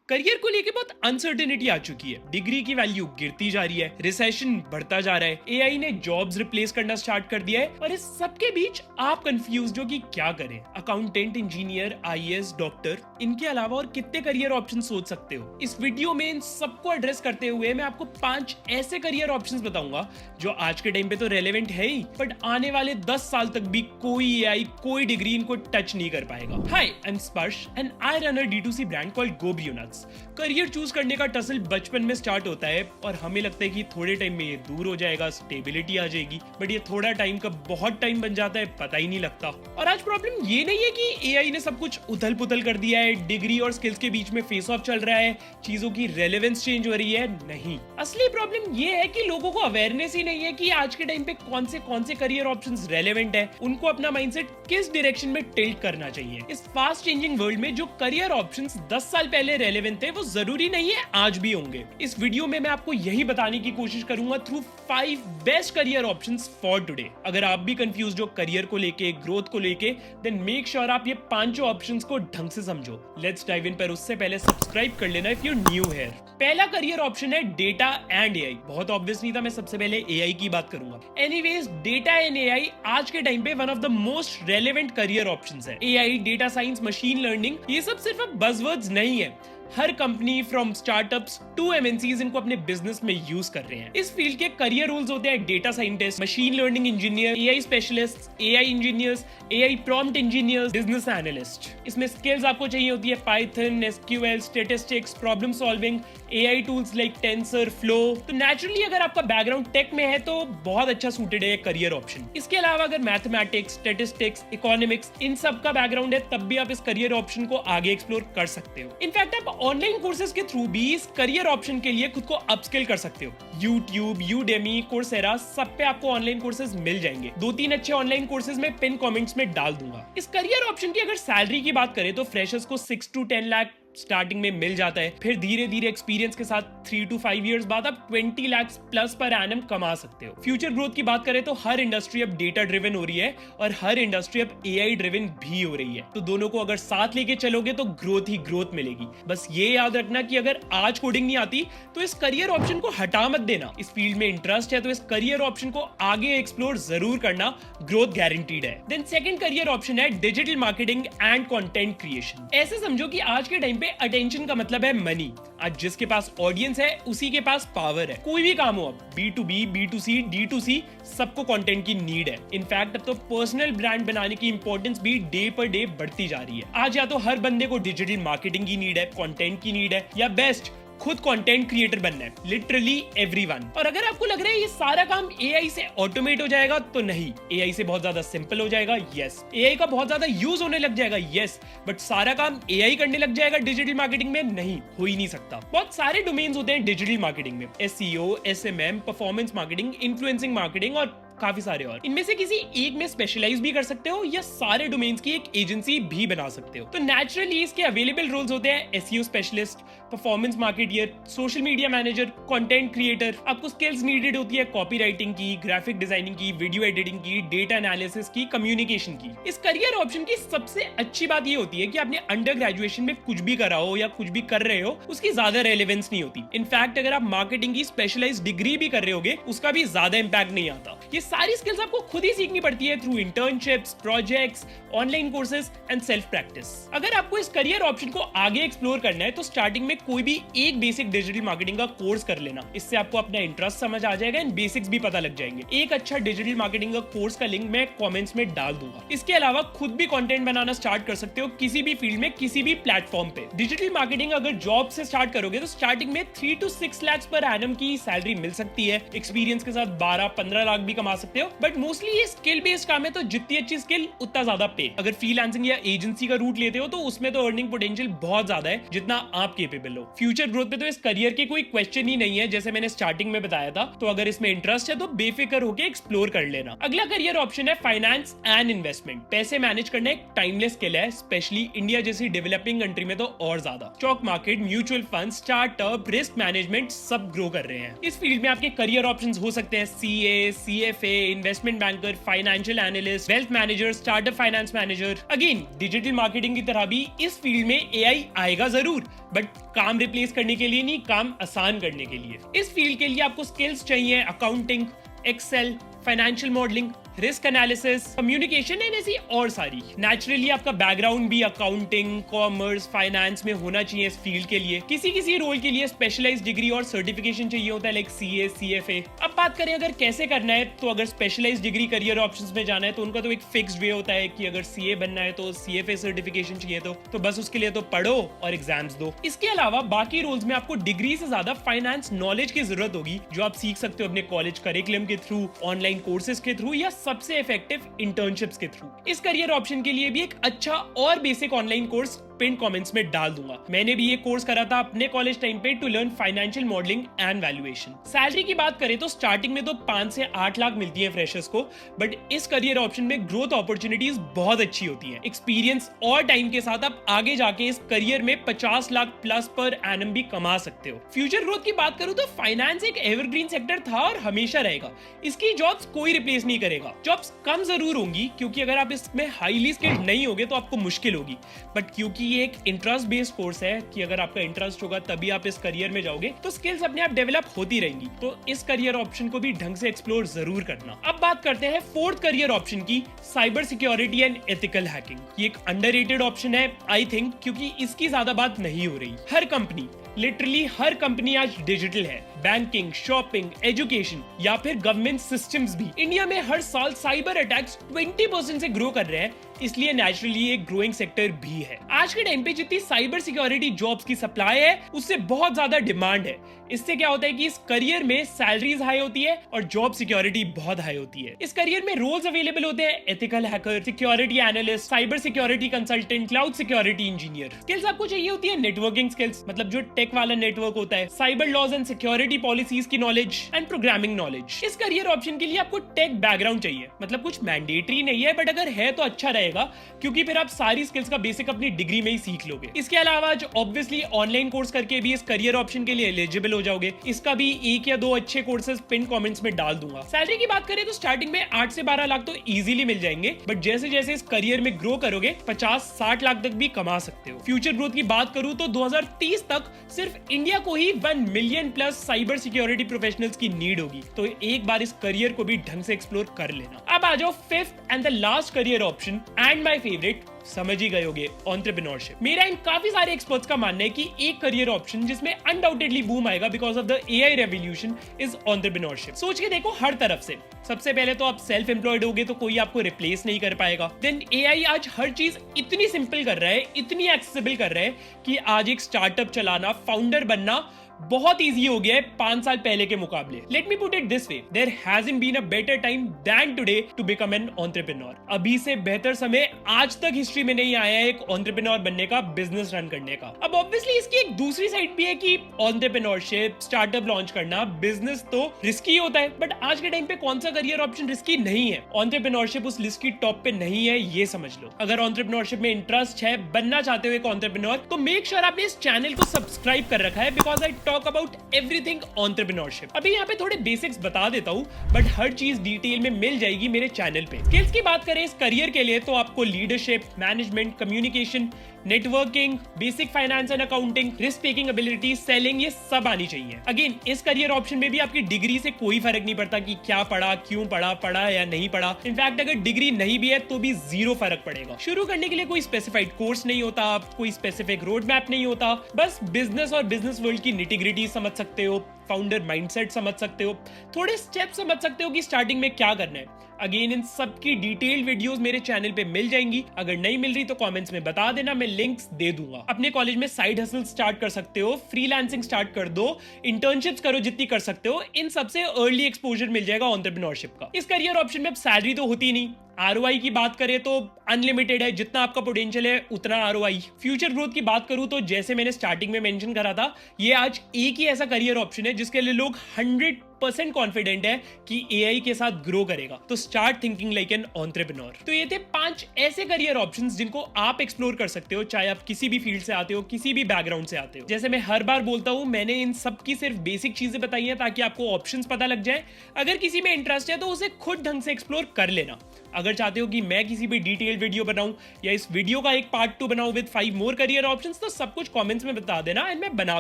Career को लेके बहुत अनसर्टेनिटी आ चुकी है। डिग्री की वैल्यू गिरती जा रही है, रिसेशन बढ़ता जा रहा है, एआई ने जॉब्स रिप्लेस करना स्टार्ट कर दिया है और इस सबके बीच आप कंफ्यूज हो कि क्या करें। अकाउंटेंट, इंजीनियर, आईएएस, डॉक्टर, इनके अलावा और कितने करियर ऑप्शन सोच सकते हो। इस वीडियो में इन सबको एड्रेस करते हुए मैं आपको 5 ऐसे करियर ऑप्शंस बताऊंगा जो आज के टाइम पे तो रेलेवेंट है ही, बट आने वाले 10 साल तक भी कोई एआई, कोई डिग्री इनको टच नहीं कर पाएगा। हाय, आई एम स्पर्श and I run a D2C brand called GoBionuts। Career choose करने का टसल बचपन में स्टार्ट होता है और हमें लगता है कि थोड़े टाइम में ये दूर हो जाएगा, स्टेबिलिटी आ जाएगी, बट ये थोड़ा टाइम का बहुत टाइम बन जाता है, पता ही नहीं लगता। और आज प्रॉब्लम ये नहीं है कि एआई ने सब कुछ उथल पुथल कर दिया है, डिग्री और स्किल्स के बीच में फेस ऑफ चल रहा है, चीजों की रेलेवेंस चेंज हो रही है। नहीं, असली प्रॉब्लम ये है कि लोगों को अवेयरनेस ही नहीं है कि आज के टाइम पे कौन से करियर ऑप्शंस रेलेवेंट है, उनको अपना माइंडसेट किस डायरेक्शन में टिल्ट करना चाहिए। इस फास्ट चेंजिंग वर्ल्ड में जो करियर ऑप्शंस 10 साल पहले रेलेवेंट थे वो जरूरी नहीं है आज भी होंगे। इस वीडियो में मैं आपको यही बताने की कोशिश करूंगा through 5 best career options for today. अगर आप भी कंफ्यूज हो करियर को लेके, ग्रोथ को लेके, देन मेक श्योर आप ये 5 ऑप्शंस को ढंग से समझो। लेट्स डाइव इन, पर उससे पहले सब्सक्राइब कर लेना इफ यू न्यू हियर। पहला करियर ऑप्शन है डेटा एंड एआई। बहुत ऑब्वियस नहीं था, मैं सबसे पहले एआई की बात करूंगा। एनीवेज, डेटा एंड एआई आज के टाइम पे one of the most relevant career options है। AI, data science, machine learning, ये सब सिर्फ अब बज़वर्ड्स नहीं है। हर company from startups to MNCs इनको अपने बिजनेस में यूज कर रहे हैं। इस फील्ड के करियर रूल्स होते हैं data scientist, machine learning engineer, AI specialist, AI engineers, AI prompt engineers, business analyst. इसमें स्किल्स आपको चाहिए होती है Python, SQL, statistics, problem solving, AI tools like tensor, flow. तो नेचुरली अगर आपका बैकग्राउंड टेक में है तो बहुत अच्छा सूटेड है करियर ऑप्शन। इसके अलावा अगर मैथमेटिक्स, स्टैटिस्टिक्स, इकोनॉमिक्स, इन सब का बैकग्राउंड है तब भी आप इस करियर ऑप्शन को आगे एक्सप्लोर कर सकते हो। इनफैक्ट आप ऑनलाइन कोर्सेज के थ्रू भी इस करियर ऑप्शन के लिए खुद को अपस्किल कर सकते हो। यूट्यूब, यूडेमी, कोर्सेरा, सब पे आपको ऑनलाइन कोर्सेज मिल जाएंगे। 2-3 अच्छे ऑनलाइन कोर्सेज मैं पिन कमेंट्स में डाल दूंगा। इस करियर ऑप्शन की अगर सैलरी की बात करें तो फ्रेशर्स को 6 to 10 लाख स्टार्टिंग में मिल जाता है, फिर धीरे धीरे एक्सपीरियंस के साथ 3 to 5 इयर्स बाद आप 20 लाख प्लस पर एनम कमा सकते हो। फ्यूचर ग्रोथ की बात करें तो हर इंडस्ट्री अब डेटा ड्रिवन हो रही है और हर इंडस्ट्री अब एआई ड्रिवन भी हो रही है। तो दोनों को अगर साथ लेके चलोगे तो ग्रोथ ही ग्रोथ मिलेगी। बस ये याद रखना कि अगर आज कोडिंग नहीं आती तो इस करियर ऑप्शन को हटा मत देना। इस फील्ड में इंटरेस्ट है तो इस करियर ऑप्शन को आगे एक्सप्लोर जरूर करना, ग्रोथ गारंटीड है। देन सेकंड करियर ऑप्शन है digital marketing and content creation. ऐसे समझो कि आज के टाइम पे अटेंशन का मतलब है मनी। आज जिसके पास ऑडियंस है उसी के पास पावर है। कोई भी काम हो, अब B2B, B2C, D2C, सबको कंटेंट की नीड है। इनफैक्ट अब तो पर्सनल ब्रांड बनाने की इंपॉर्टेंस भी डे पर डे बढ़ती जा रही है। आज या तो हर बंदे को डिजिटल मार्केटिंग की नीड है, कंटेंट की नीड है, या बेस्ट खुद कंटेंट क्रिएटर बनना है। Literally everyone. और अगर आपको लग रहा है ये सारा काम एआई से ऑटोमेट हो जाएगा तो नहीं, एआई से बहुत ज्यादा सिंपल हो जाएगा, यस। एआई का बहुत ज्यादा यूज होने लग जाएगा, यस, बट सारा काम एआई करने लग जाएगा डिजिटल मार्केटिंग में, नहीं, हो ही नहीं सकता। बहुत सारे डोमेन्स होते हैं डिजिटल मार्केटिंग में, SEO, SMM, performance marketing, influencing marketing और काफी सारे और। इनमें से किसी एक में स्पेशलाइज भी कर सकते हो या सारे डोमेन्स की एक एजेंसी भी बना सकते हो। तो नेचुरली इसके अवेलेबल रोल्स होते हैं SEO specialist, performance marketeer, social media manager, content creator. आपको स्किल्स नीडेड होती है कॉपी राइटिंग की, ग्राफिक डिजाइनिंग की, वीडियो एडिटिंग की, डेटा एनालिसिस की, कम्युनिकेशन की। इस करियर ऑप्शन की सबसे अच्छी बात ये होती है कि आपने अंडर ग्रेजुएशन में कुछ भी करा हो या कुछ भी कर रहे हो उसकी ज्यादा रेलेवेंस नहीं होती। इनफैक्ट अगर आप मार्केटिंग की स्पेशलाइज्ड डिग्री भी कर रहे होगे उसका भी ज्यादा इंपैक्ट नहीं आता। ये सारी स्किल्स आपको खुद ही सीखनी पड़ती है through internships, projects, online courses and self practice. अगर आपको इस करियर ऑप्शन को आगे एक्सप्लोर करना है तो स्टार्टिंग में कोई भी एक बेसिक डिजिटल मार्केटिंग का कोर्स कर लेना। इससे आपको अपना इंटरेस्ट समझ आ जाएगा एंड बेसिक्स भी पता लग जाएंगे। एक अच्छा डिजिटल मार्केटिंग का कोर्स का लिंक मैं कमेंट्स में डाल दूंगा। इसके अलावा खुद भी कंटेंट बनाना स्टार्ट कर सकते हो किसी भी फील्ड में, किसी भी प्लेटफॉर्म पे। डिजिटल मार्केटिंग अगर जॉब से स्टार्ट करोगे तो स्टार्टिंग में 3 to 6 लाख पर एनम की सैलरी मिल सकती है। एक्सपीरियंस के साथ 12-15 लाख भी कमा सकते हो, बट मोस्टली ये स्किल बेस्ड काम है तो जितनी अच्छी स्किल उतना ज्यादा पे। अगर फ्रीलांसिंग या एजेंसी का रूट लेते हो तो उसमें तो अर्निंग पोटेंशियल बहुत ज्यादा है जितना आप केपेबल हो। फ्यूचर ग्रोथ पे तो इस करियर के कोई क्वेश्चन ही नहीं है, जैसे मैंने स्टार्टिंग में बताया था। तो अगर इसमें इंटरेस्ट है तो बेफिक्र होकर एक्सप्लोर कर लेना। अगला करियर ऑप्शन है फाइनेंस एंड इन्वेस्टमेंट। पैसे मैनेज करना एक टाइमलेस स्किल है, स्पेशली इंडिया जैसी डेवलपिंग कंट्री में तो और ज्यादा। Stock market, mutual fund, startup, risk management सब ग्रो कर रहे हैं। इस फील्ड में आपके करियर ऑप्शंस हो सकते हैं CA, CFA, CFA, investment banker, financial analyst, wealth manager, startup finance manager. Again digital marketing की तरह भी इस फील्ड में AI आएगा जरूर, बट काम रिप्लेस करने के लिए नहीं, काम आसान करने के लिए। इस फील्ड के लिए आपको स्किल्स चाहिए accounting, Excel, financial modelling, risk analysis, communication and ऐसी और सारी। नेचुरली आपका बैकग्राउंड भी अकाउंटिंग, कॉमर्स, फाइनेंस में होना चाहिए इस फील्ड के लिए। किसी किसी रोल के लिए स्पेशलाइज्ड डिग्री और सर्टिफिकेशन चाहिए होता है, लाइक CA, CFA। अब बात करें अगर कैसे करना है, तो अगर स्पेशलाइज्ड डिग्री करियर ऑप्शंस में जाना है तो उनका तो एक फिक्स्ड वे होता है कि अगर CA बनना है तो CFA सर्टिफिकेशन चाहिए तो बस उसके लिए तो पढ़ो और एग्जाम्स दो। इसके अलावा बाकी रोल्स में आपको डिग्री से ज्यादा फाइनेंस नॉलेज की जरूरत होगी, जो आप सीख सकते हो अपने कॉलेज करिकुलम के थ्रू, ऑनलाइन कोर्सेज के थ्रू या सबसे इफेक्टिव इंटर्नशिप्स के थ्रू। इस करियर ऑप्शन के लिए भी एक अच्छा और basic online course pin comments में डाल दूंगा। मैंने भी ये कोर्स करा था अपने कॉलेज टाइम पे to learn financial modelling and valuation. Salary की बात करें तो स्टार्टिंग में तो 5 से 8 लाख मिलती है फ्रेशर्स को, बट इस करियर ऑप्शन में ग्रोथ अपॉर्चुनिटीज बहुत अच्छी होती है। एक्सपीरियंस और टाइम के साथ आप आगे जाके इस करियर में 50 लाख प्लस पर एनम भी कमा सकते हो। फ्यूचर ग्रोथ की बात करूं तो फाइनेंस एक एवरग्रीन सेक्टर था और हमेशा रहेगा। इसकी जॉब्स कोई रिप्लेस नहीं करेगा। जॉब्स कम जरूर होंगी क्योंकि अगर आप इसमें हाईली स्किल्ड नहीं होगे तो आपको मुश्किल होगी, बट क्योंकि ये एक इंटरेस्ट बेस्ड कोर्स है कि अगर आपका इंटरेस्ट होगा तभी आप इस करियर में जाओगे, तो स्किल्स अपने आप डेवलप होती रहेंगी। तो इस करियर ऑप्शन को भी ढंग से एक्सप्लोर जरूर करना। अब बात करते हैं फोर्थ करियर ऑप्शन की, cyber security and ethical hacking. ये एक अंडररेटेड ऑप्शन है आई थिंक, क्योंकि इसकी ज्यादा बात नहीं हो रही। हर कंपनी, लिटरली हर कंपनी आज डिजिटल है। बैंकिंग, शॉपिंग, एजुकेशन या फिर गवर्नमेंट सिस्टम्स भी। इंडिया में हर साल साइबर अटैक्स 20% से ग्रो कर रहे हैं, इसलिए नेचुरली एक ग्रोइंग सेक्टर भी है। आज के टाइम पे जितनी साइबर सिक्योरिटी जॉब्स की सप्लाई है उससे बहुत ज्यादा डिमांड है। इससे क्या होता है कि इस करियर में सैलरीज हाई होती है और जॉब सिक्योरिटी बहुत हाई होती है। इस करियर में रोल्स अवेलेबल होते हैं ethical hacker, security analyst, cyber security consultant, cloud security engineer. Skills आपको चाहिए होती है नेटवर्किंग स्किल्स, मतलब जो टेक वाला नेटवर्क होता है, cyber laws and security policies की नॉलेज एंड प्रोग्रामिंग नॉलेज। इस करियर ऑप्शन के लिए आपको टेक बैकग्राउंड चाहिए, मतलब कुछ मैंडेटरी नहीं है, बट अगर है तो अच्छा रहेगा क्योंकि फिर आप सारी स्किल्स का बेसिक अपनी डिग्री में ही सीख लोगे। इसके अलावा ऑब्वियसली ऑनलाइन कोर्स करके भी इस करियर ऑप्शन के लिए एलिजिबल हो जाओगे। इसका भी 1 या 2 अच्छे कोर्सेज पिन कमेंट्स में डाल दूंगा। सैलरी की बात करें तो स्टार्टिंग में 8 से 12 लाख तो इजीली मिल जाएंगे, बट जैसे जैसे इस करियर में ग्रो करोगे 50-60 लाख तक भी कमा सकते हो। फ्यूचर ग्रोथ की बात करूं तो 2030 तक सिर्फ इंडिया को ही 1 million plus cyber security professionals की नीड होगी, तो एक बार इस करियर को भी ढंग से एक्सप्लोर कर लेना। अब आ जाओ fifth and the last career option and my favourite, समझ ही गए होगे, एंटरप्रेन्योरशिप। मेरा इन काफी सारे एक्सपर्ट्स का मानना है कि एक करियर ऑप्शन जिसमें अनडाउटेडली बूम आएगा because of the AI revolution is entrepreneurship. सोच के देखो हर तरफ से। सबसे पहले तो आप सेल्फ एम्प्लॉयड होगे तो कोई आपको रिप्लेस नहीं कर पाएगा। देन AI आज हर चीज इतनी सिंपल कर रहा है, इतनी एक्सेसिबल कर रहा है कि आज एक स्टार्टअप चलाना, फाउंडर बनना बहुत इजी हो गया है 5 साल पहले के मुकाबले। Let me put it this way, there hasn't been a better time than today to become an entrepreneur. अभी से बेहतर समय आज तक हिस्ट्री में नहीं आया है एक एंटरप्रेन्योर बनने का, बिजनेस रन करने का। अब ऑब्वियसली इसकी एक दूसरी साइड भी है कि एंटरप्रेन्योरशिप, स्टार्टअप लॉन्च करना, बिजनेस तो रिस्की होता है, बट आज के टाइम पे कौन सा करियर ऑप्शन रिस्की नहीं है? एंटरप्रेन्योरशिप उस लिस्ट की टॉप पे नहीं है, ये समझ लो। अगर एंटरप्रेन्योरशिप में इंटरेस्ट है, बनना चाहते हो एक एंटरप्रेन्योर, तो मेक श्योर आपने इस चैनल को सब्सक्राइब कर रखा है, because I talk about everything entrepreneurship. अभी यहाँ पे थोड़े बेसिक्स बता देता हूँ, बट हर चीज डिटेल में मिल जाएगी मेरे चैनल पे। स्किल्स की बात करें इस करियर के लिए तो आपको leadership, management, communication, networking, basic finance and accounting, risk taking ability, selling, ये सब आनी चाहिए। अगेन इस करियर ऑप्शन में भी आपकी डिग्री से कोई फर्क नहीं पड़ता कि क्या पढ़ा, क्यों पढ़ा, पढ़ा या नहीं पढ़ा। इनफैक्ट अगर डिग्री नहीं भी है तो भी 0 फर्क पड़ेगा। शुरू करने के लिए कोई स्पेसिफाइड कोर्स नहीं होता, कोई स्पेसिफिक रोड मैप नहीं होता, बस बिजनेस और बिजनेस वर्ल्ड की निटिग्रिटी समझ सकते हो, फाउंडर माइंडसेट समझ सकते हो, थोड़े स्टेप समझ सकते हो कि स्टार्टिंग में क्या करना है। अगेन इन सब की डिटेल्ड वीडियोस मेरे चैनल पे मिल जाएंगी। अगर नहीं मिल रही तो कमेंट्स में बता देना, मैं लिंक्स दे दूंगा। अपने कॉलेज में साइड हसल स्टार्ट कर सकते हो, फ्रीलांसिंग स्टार्ट कर दो, इंटर्नशिप्स करो जितनी कर सकते हो। इन सबसे अर्ली एक्सपोजर मिल जाएगा एंटरप्रेन्योरशिप का। इस करियर ऑप्शन में अब सैलरी तो होती नहीं, आरओआई की बात करें तो अनलिमिटेड है, जितना आपका पोटेंशियल है उतना आरओआई। फ्यूचर ग्रोथ की बात करूं तो जैसे मैंने स्टार्टिंग में मेंशन करा था, ये आज एक ही ऐसा करियर ऑप्शन है जिसके लिए लोग 100% कॉन्फिडेंट है कि एआई के साथ ग्रो करेगा। तो start thinking like an entrepreneur. तो ये थे 5 ऐसे करियर ऑप्शंस जिनको आप एक्सप्लोर कर सकते हो, चाहे आप किसी भी फील्ड से आते हो, किसी भी बैकग्राउंड से आते हो। जैसे मैं हर बार बोलता हूं, मैंने इन सब की सिर्फ बेसिक चीजें बताई हैं ताकि आपको ऑप्शंस पता लग जाए। अगर किसी में इंटरेस्ट है तो उसे खुद ढंग से एक्सप्लोर कर लेना। अगर चाहते हो कि मैं किसी भी डिटेल वीडियो बनाऊं या इस वीडियो का एक पार्ट 2 बनाऊं विद 5 मोर करियर ऑप्शंस, तो सब कुछ कमेंट्स में बता देना एंड मैं बना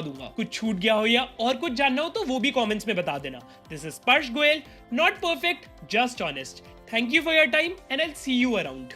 दूंगा। कुछ छूट गया हो या और कुछ जानना हो तो वो भी कमेंट्स में बता देना। दिस इज स्पर्श Goyal, not perfect, just honest. Thank you for your time and I will see you around.